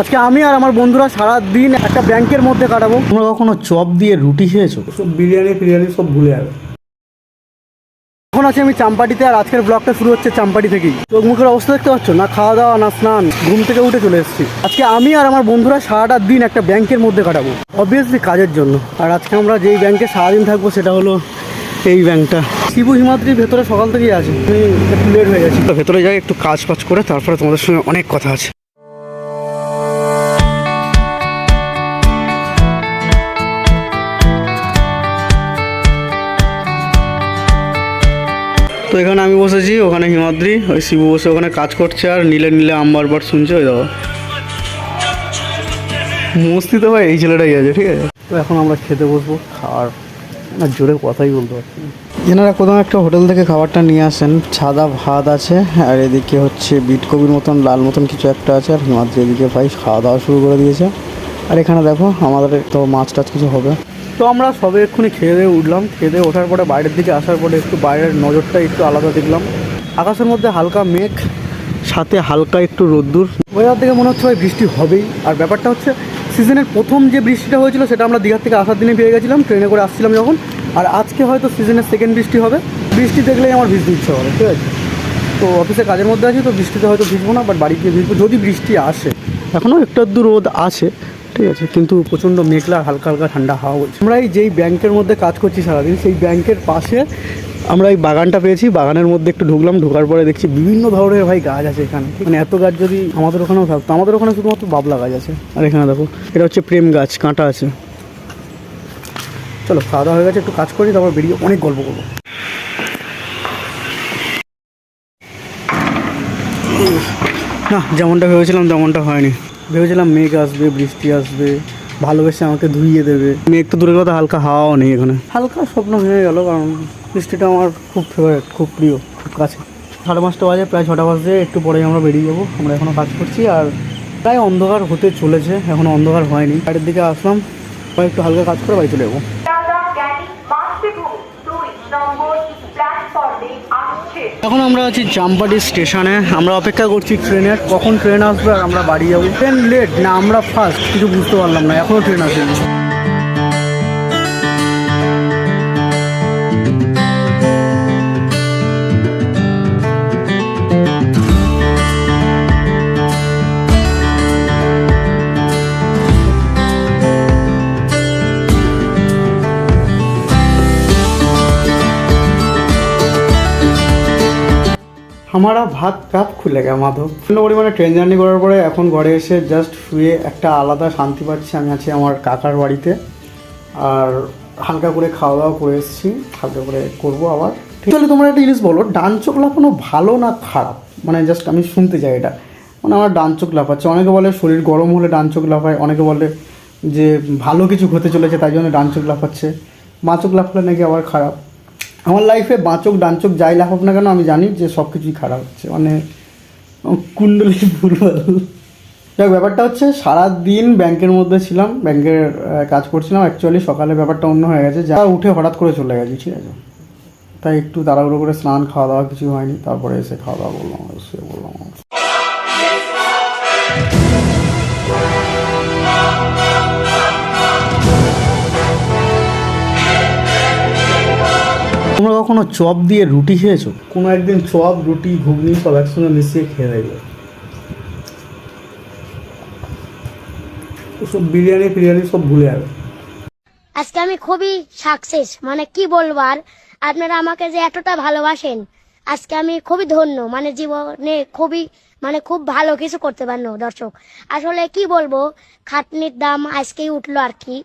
আজকে আমি আর আমার বন্ধুরা সারা দিন একটা ব্যাংকের মধ্যে কাটাবো। তোমরা কখনো চপ দিয়ে রুটি খেয়েছো? সব বিরিয়ানি সব ভুলে যাবে। এখন আছি আমি চাম্পাটিতে, আর আজকের ব্লগটা শুরু হচ্ছে চাম্পাটি থেকেই। চোখ মুখের অবস্থা দেখতে পাচ্ছ না, খাওয়া দাওয়া না স্নান, ঘুম থেকে উঠে চলে এসেছি। আজকে আমি আর আমার বন্ধুরা সারাটা দিন একটা ব্যাংকের মধ্যে কাটাবো, অবভিয়াসলি কাজের জন্য। আর আজকে আমরা যেই ব্যাংকে সারাদিন থাকবো সেটা হলো এই ব্যাংকটা। শিবু হিমাদ্রির ভেতরে সকাল থেকেই আছে, আমি একটু লেট হয়ে গেছি। ভেতরে যাই, একটু কাজ করে তারপরে তোমাদের সঙ্গে অনেক কথা আছে। তো এখানে আমি বসেছি, ওখানে হিমাদ্রি, ওই শিবু বসে ওখানে কাজ করছে, আর নীলে আমবার শুনছে। ওই দাও মস্তি তো ভাই এই ছেলেটাই আছে, ঠিক আছে। তো এখন আমরা খেতে বসবো। খাওয়ার না জোরে কথাই বলতে পারছি না। এনারা কোথাও একটা হোটেল থেকে খাবারটা নিয়ে আসেন। সাদা ভাত আছে, আর এদিকে হচ্ছে বিটকপির মতন লাল মতন কিছু একটা আছে, আর হিমাদ্রি এদিকে ভাই খাওয়া দাওয়া শুরু করে দিয়েছে। আর এখানে দেখো আমাদের তো মাছ টাছ কিছু হবে। তো আমরা সবে এক্ষুনি খেয়ে দিয়ে উঠলাম। খেয়ে দিয়ে ওঠার পরে বাইরের দিকে আসার পরে একটু বাইরের নজরটা একটু আলাদা দেখলাম। আকাশের মধ্যে হালকা মেঘ, সাথে হালকা একটু রোদ্দুর। ওয়েদার থেকে মনে হচ্ছে ভাই বৃষ্টি হবেই। আর ব্যাপারটা হচ্ছে সিজনের প্রথম যে বৃষ্টিটা হয়েছিল সেটা আমরা দীঘার থেকে আসার দিনে পেয়ে গেছিলাম, ট্রেনে করে আসছিলাম যখন। আর আজকে হয়তো সিজনের সেকেন্ড বৃষ্টি হবে। বৃষ্টি দেখলেই আমার ভিজতে ইচ্ছে হবে, ঠিক আছে। তো অফিসে কাজের মধ্যে আছি, তো বৃষ্টিতে হয়তো ভিজবো না, বাট বাড়ি গিয়ে ভিজবো যদি বৃষ্টি আসে। এখনও একটু আধটু রোদ আছে, ঠিক আছে, কিন্তু প্রচণ্ড মেঘলা, হালকা হালকা ঠান্ডা হাওয়া বলছে। আমরা এই যেই ব্যাংকের মধ্যে কাজ করছি সারাদিন, সেই ব্যাংকের পাশে আমরা এই বাগানটা পেয়েছি। বাগানের মধ্যে একটু ঢুকলাম, ঢোকার পরে দেখছি বিভিন্ন ধরনের ভাই গাছ আছে এখানে। মানে এত গাছ যদি আমাদের ওখানেও থাকতো। আমাদের ওখানে শুধুমাত্র বাবলা গাছ আছে। আর এখানে দেখো, এটা হচ্ছে প্রেম গাছ, কাঁটা আছে। চলো খাওয়া দাওয়া হয়ে গেছে, একটু কাজ করি, তারপর বেরিয়ে অনেক গল্প করবো। না, যেমনটা ভেবেছিলাম তেমনটা হয়নি। ভেবেছিলাম মেঘ আসবে, বৃষ্টি আসবে, ভালোবেসে আমাকে ধুইয়ে দেবে। মেঘ তো দূরের কথা, হালকা হাওয়াও নেই এখানে। হালকা স্বপ্ন ভেঙে গেল, কারণ বৃষ্টিটা আমার খুব ফেভারিট, খুব প্রিয়, খুব কাছে। 5:30 বাজে, প্রায় 6টা বাজে, একটু পরেই আমরা বেরিয়ে যাবো। আমরা এখনও কাজ করছি, আর প্রায় অন্ধকার হতে চলেছে, এখনও অন্ধকার হয়নি। বাড়ির দিকে আসলাম, একটু হালকা কাজ করে বাড়ি চলে যাবো। এখন আমরা আছি চাম্পাটি স্টেশনে। আমরা অপেক্ষা করছি ট্রেনের, কখন ট্রেন আসবে আর আমরা বাড়ি যাবো। ট্রেন লেট না আমরা ফার্স্ট, কিছু বুঝতে পারলাম না, এখনও ট্রেন আসেনি। हमारा भात कब खुलेगा माधव। প্রচণ্ড পরিমাণে ট্রেন জার্নি করার পরে এখন ঘরে এসে জাস্ট শুয়ে একটা আলাদা শান্তি পাচ্ছি। আমি আছি আমার কাকার বাড়িতে, আর হালকা করে খাওয়া দাওয়া করে এসেছি, হালকা করে করবো আবার। তাহলে তোমরা একটা জিনিস বলো, ডান চোখ লাফানো ভালো না খারাপ? মানে জাস্ট আমি শুনতে চাই এটা। মানে আমার ডান চোখ লাফাচ্ছে। অনেকে বলে শরীর গরম হলে ডান চোখ লাফায়, অনেকে বলে যে ভালো কিছু হতে চলেছে তাই জন্য ডান চোখ লাফাচ্ছে। বাঁ চোখ লাফালে নাকি আবার খারাপ। আমার লাইফে বাঁচক ডানচোক যাই লাফাক না কেন, আমি জানি যে সব কিছুই খারাপ হচ্ছে, মানে কুণ্ডলী ভুলভাল। যাক, ব্যাপারটা হচ্ছে সারাদিন ব্যাংকের মধ্যে ছিলাম, ব্যাংকের কাজ করছিলাম। অ্যাকচুয়ালি সকালে ব্যাপারটা অন্য হয়ে গেছে, যা উঠে হঠাৎ করে চলে গেছি, ঠিক আছে। তাই একটু তাড়াহুড়ো করে স্নান, খাওয়া দাওয়া কিছু হয়নি। তারপরে এসে খাওয়া দাওয়া বললাম, শুয়ে বললাম। তোমরা কখনো চপ দিয়ে রুটি খেয়েছো? কোনো একদিন চপ, রুটি, ঘুগনি সব একসঙ্গে মিশিয়ে খেয়ে দেখবে। সব বিরিয়ানি সব ভুলে যাবে। আজকে আমি খুবই সাকসেস, মানে কি বলবো আর। আপনারা আমাকে যে এতটা ভালোবাসেন, আজকে আমি খুবই ধন্য, মানে জীবনে খুবই মানে খুব ভালো কিছু করতে পারলো দর্শক। আসলে কি বলবো, খাটনির দাম আজকেই উঠলো আর কি।